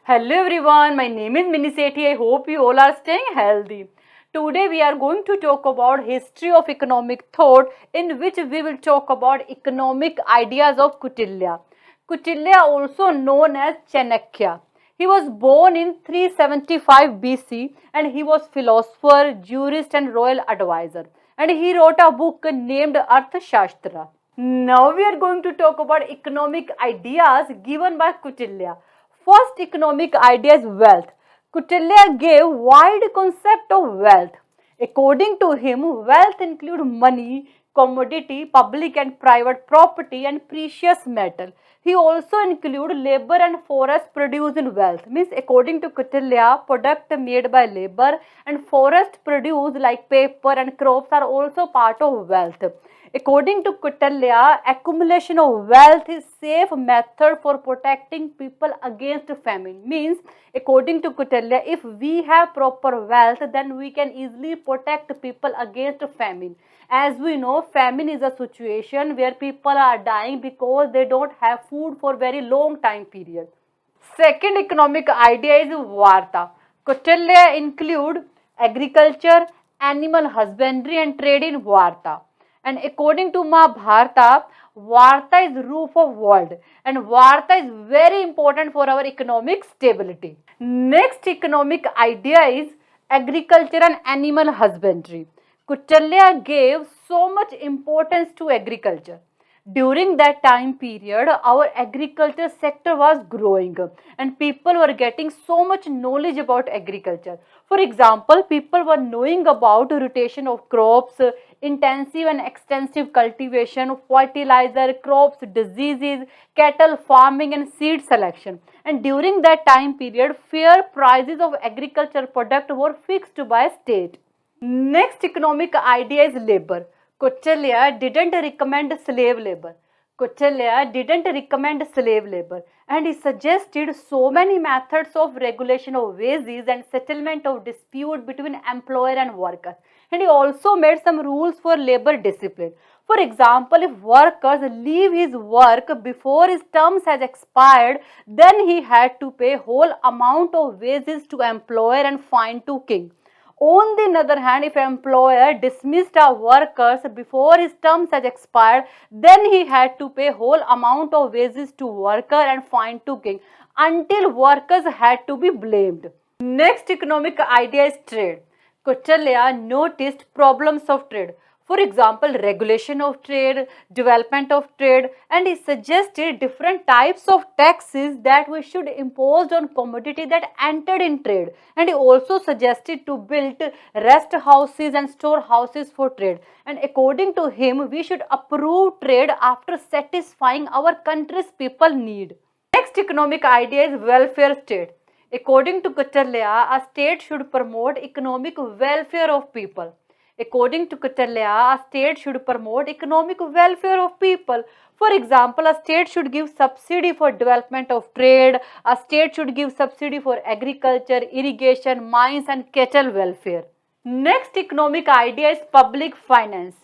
Hello everyone, my name is Mini Sethi. I hope you all are staying healthy. Today we are going to talk about history of economic thought, in which we will talk about economic ideas of Kautilya. Kautilya, also known as Chanakya. He was born in 375 BC and he was philosopher, jurist and royal advisor. And he wrote a book named Arthashastra. Now we are going to talk about economic ideas given by Kautilya. First economic idea is wealth. Kautilya gave wide concept of wealth. According to him, wealth include money, commodity, public and private property and precious metal. He also include labor and forest produce in wealth. Means according to Kautilya, product made by labor and forest produce like paper and crops are also part of wealth. According to Kautilya, accumulation of wealth is safe method for protecting people against famine. Means, according to Kautilya, if we have proper wealth, then we can easily protect people against famine. As we know, famine is a situation where people are dying because they don't have food for very long time period. Second economic idea is Varta. Kautilya include agriculture, animal husbandry and trade in Varta. And according to Mahabharata, Varta is roof of world and Varta is very important for our economic stability. Next economic idea is agriculture and animal husbandry. Kautilya gave so much importance to agriculture. During that time period, our agriculture sector was growing and people were getting so much knowledge about agriculture. For example, people were knowing about rotation of crops, intensive and extensive cultivation, fertilizer, crops, diseases, cattle farming and seed selection. And during that time period, fair prices of agriculture product were fixed by state. Next economic idea is labor. Kautilya didn't recommend slave labor. Kautilya didn't recommend slave labor and he suggested so many methods of regulation of wages and settlement of dispute between employer and workers. And he also made some rules for labor discipline. For example, if workers leave his work before his terms has expired, then he had to pay whole amount of wages to employer and fine to king. On the other hand, if employer dismissed our workers before his terms has expired, then he had to pay whole amount of wages to worker and fine to king until workers had to be blamed. Next economic idea is trade. Kautilya noticed problems of trade. For example, regulation of trade, development of trade, and he suggested different types of taxes that we should impose on commodity that entered in trade. And he also suggested to build rest houses and storehouses for trade. And according to him, we should approve trade after satisfying our country's people need. Next economic idea is welfare state. According to Kautilya, a state should promote economic welfare of people. According to Kautilya, a state should promote economic welfare of people. For example, a state should give subsidy for development of trade, a state should give subsidy for agriculture, irrigation, mines and cattle welfare. Next economic idea is public finance.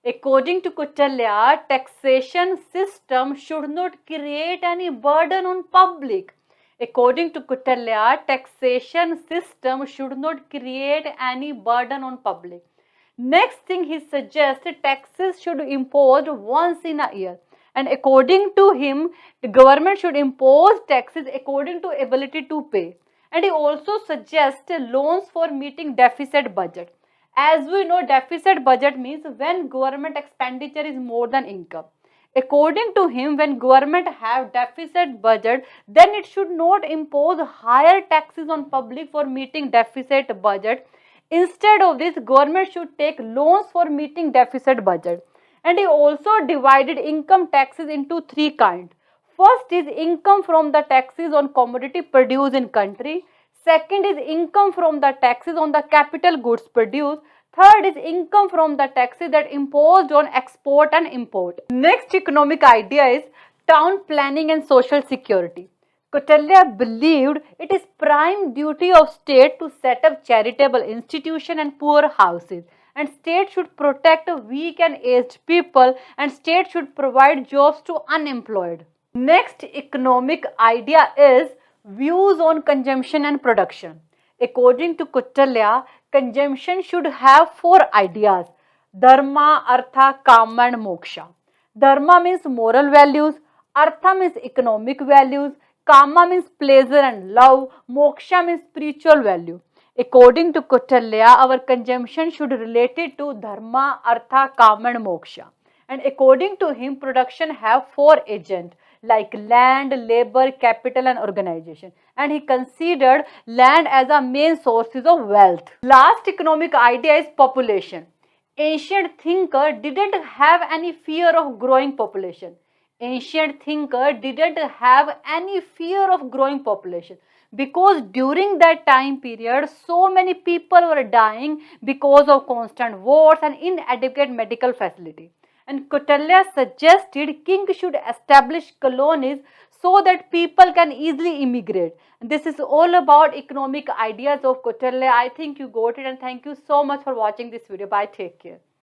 According to Kautilya, taxation system should not create any burden on public. According to Kautilya, taxation system should not create any burden on public. Next thing he suggests, taxes should be imposed once in a year. And according to him, the government should impose taxes according to ability to pay. And he also suggests loans for meeting deficit budget. As we know, deficit budget means when government expenditure is more than income. According to him, when government have deficit budget, then it should not impose higher taxes on public for meeting deficit budget. Instead of this, government should take loans for meeting deficit budget. And he also divided income taxes into three kinds. First is income from the taxes on commodity produced in country. Second is income from the taxes on the capital goods produced. Third is income from the taxes that imposed on export and import. Next economic idea is town planning and social security. Kautilya believed it is prime duty of state to set up charitable institution and poor houses, and state should protect weak and aged people, and state should provide jobs to unemployed. Next economic idea is Views on consumption and production. According to Kautilya, consumption should have four ideas: dharma, artha, kama, and moksha. Dharma means moral values, artha means economic values, kama means pleasure and love, moksha means spiritual value. According to Kautilya, our consumption should related to dharma, artha, kama, and moksha. And according to him, production have four agents like land, labor, capital, and organization. And he considered land as a main sources of wealth. Last economic idea is population. Ancient thinker didn't have any fear of growing population. Ancient thinker didn't have any fear of growing population because during that time period so many people were dying because of constant wars and inadequate medical facility. And Kautilya suggested king should establish colonies so that people can easily immigrate. And this is all about economic ideas of Kautilya. I think you got it, and thank you so much for watching this video. Bye, take care.